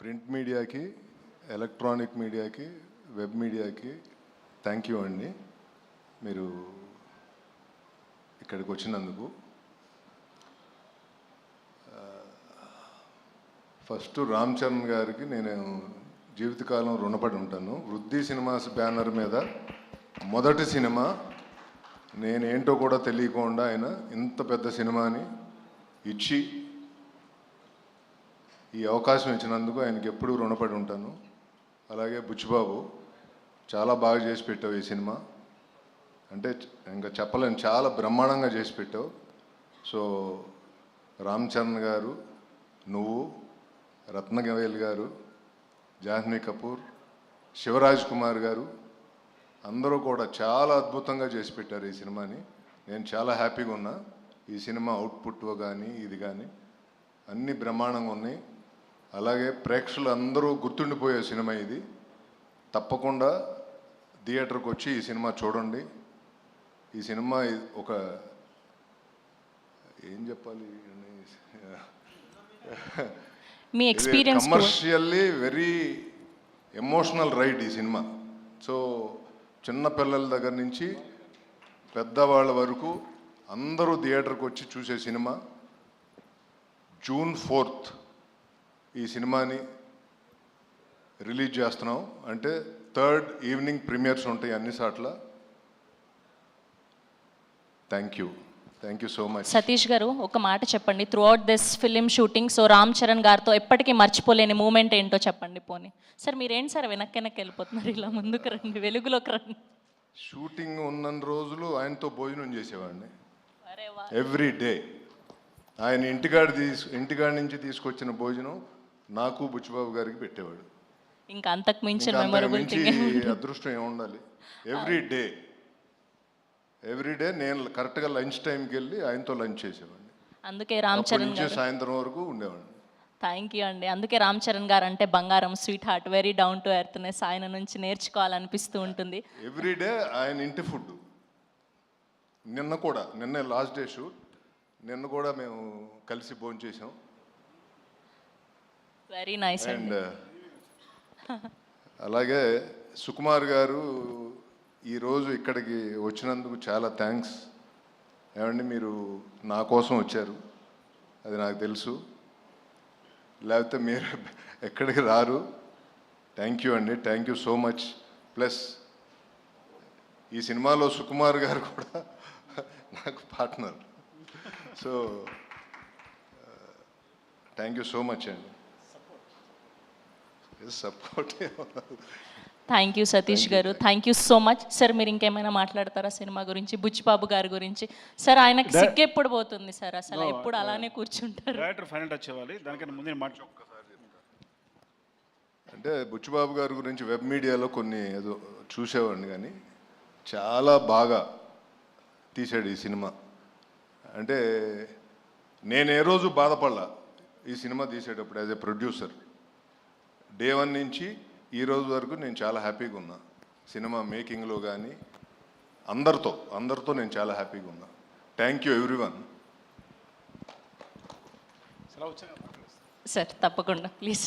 Print మీడియాకి, electronic మీడియాకి, web మీడియాకి థ్యాంక్ యూ అండి. మీరు ఇక్కడికి వచ్చినందుకు. ఫస్ట్ రామ్ చరణ్ గారికి నేను జీవితకాలం రుణపడి ఉంటాను. వృద్ధి సినిమాస్ బ్యానర్ మీద మొదటి సినిమా, నేనేంటో కూడా తెలియకుండా ఆయన ఇంత పెద్ద సినిమాని ఇచ్చి ఈ అవకాశం ఇచ్చినందుకు ఆయనకి ఎప్పుడూ రుణపడి ఉంటాను. అలాగే బుచ్చిబాబు, చాలా బాగా చేసి పెట్టావు ఈ సినిమా. అంటే ఇంకా చెప్పలేను, చాలా బ్రహ్మాండంగా చేసి పెట్టావు. సో రామ్ చరణ్ గారు, నువ్వు, రత్నగవేల్ గారు, జాహ్నవి కపూర్, శివరాజ్ కుమార్ గారు అందరూ కూడా చాలా అద్భుతంగా చేసి పెట్టారు ఈ సినిమాని. నేను చాలా హ్యాపీగా ఉన్నా. ఈ సినిమా అవుట్పుట్ కానీ ఇది కానీ అన్నీ బ్రహ్మాండంగా ఉన్నాయి. అలాగే ప్రేక్షకులు అందరూ గుర్తుండిపోయే సినిమా ఇది. తప్పకుండా థియేటర్కి వచ్చి ఈ సినిమా చూడండి. ఈ సినిమా ఒక ఏం చెప్పాలి, మీ experience commercially very emotional ride ఈ సినిమా. సో చిన్న పిల్లల దగ్గర నుంచి పెద్దవాళ్ళ వరకు అందరూ థియేటర్కి వచ్చి చూసే సినిమా. June 4th ఈ సినిమాని రిలీజ్ చేస్తున్నాం. అంటే 3rd ఈవినింగ్ ప్రీమియర్స్ ఉంటాయి అన్ని సార్ల. Thank you so much. Satish గారు, ఒక మాట చెప్పండి. Through out this film shooting, so Ram Charan గారితో ఎప్పటికీ మర్చిపోలేని మూమెంట్ ఏంటో చెప్పండి. పోనీ సార్, మీరేంటి సార్ వెనక్కి వెళ్ళిపోతున్నారు, ఇలా ముందుకు రండి, వెలుగులోకి రండి. షూటింగ్ ఉన్న రోజులు ఆయనతో భోజనం చేసేవాడిని ఎవ్రీ డే. ఆయన ఇంటికాడి నుంచి తీసుకొచ్చిన భోజనం నాకు బుచ్చిబాబు గారికి పెట్టేవాడు. ఇంకా అంతకు మించిన మెమరబుల్ అదృష్టం ఏముండాలి. ఎవ్రీ డే నేను కరెక్ట్గా లంచ్ టైంకి వెళ్ళి ఆయనతో లంచ్ చేసేవాడిని. అందుకే రామ్ చరణ్ గారు సాయంత్రం వరకు ఉండేవాడిని. థ్యాంక్ యూ అండి. అందుకే రామ్ చరణ్ గారు అంటే బంగారం, sweet heart, very down to earthness. ఆయన నుంచి నేర్చుకోవాలనిపిస్తూ ఉంటుంది. ఎవ్రీ డే ఆయన ఇంటి ఫుడ్. నిన్నే లాస్ట్ డే షూట్, నిన్న కూడా మేము కలిసి భోజనం చేసాం. Very nice. అండ్ అలాగే సుకుమార్ గారు ఈరోజు ఇక్కడికి వచ్చినందుకు చాలా థ్యాంక్స్. ఏమండి, మీరు నా కోసం వచ్చారు, అది నాకు తెలుసు, లేకపోతే మీరు ఎక్కడికి రారు. థ్యాంక్ యూ అండి, thank you so much. Plus ఈ సినిమాలో సుకుమార్ గారు కూడా నాకు partner. So thank you so much అండి. సపోర్ట్. థ్యాంక్ యూ సతీష్ గారు, thank you so much. Sir, మీరు ఇంకేమైనా మాట్లాడతారా సినిమా గురించి, బుచ్చిబాబు గారి గురించి? సార్, ఆయనకి సిగ్గు ఎప్పుడు పోతుంది సార్? అసలు ఎప్పుడు అలానే కూర్చుంటారు. అంటే బుచ్చిబాబు గారి గురించి వెబ్ మీడియాలో కొన్ని ఏదో చూసేవాడిని, కానీ చాలా బాగా తీశాడు ఈ సినిమా. అంటే నేను ఏ రోజు బాధపడలా ఈ సినిమా తీసేటప్పుడు. యాజ్ ఎ ప్రొడ్యూసర్ డే 1 నుంచి ఈ రోజు వరకు నేను చాలా హ్యాపీగా ఉన్నా. సినిమా మేకింగ్లో కానీ అందరితో నేను చాలా హ్యాపీగా ఉన్నా. Thank you everyone. సార్, తప్పకుండా ప్లీజ్.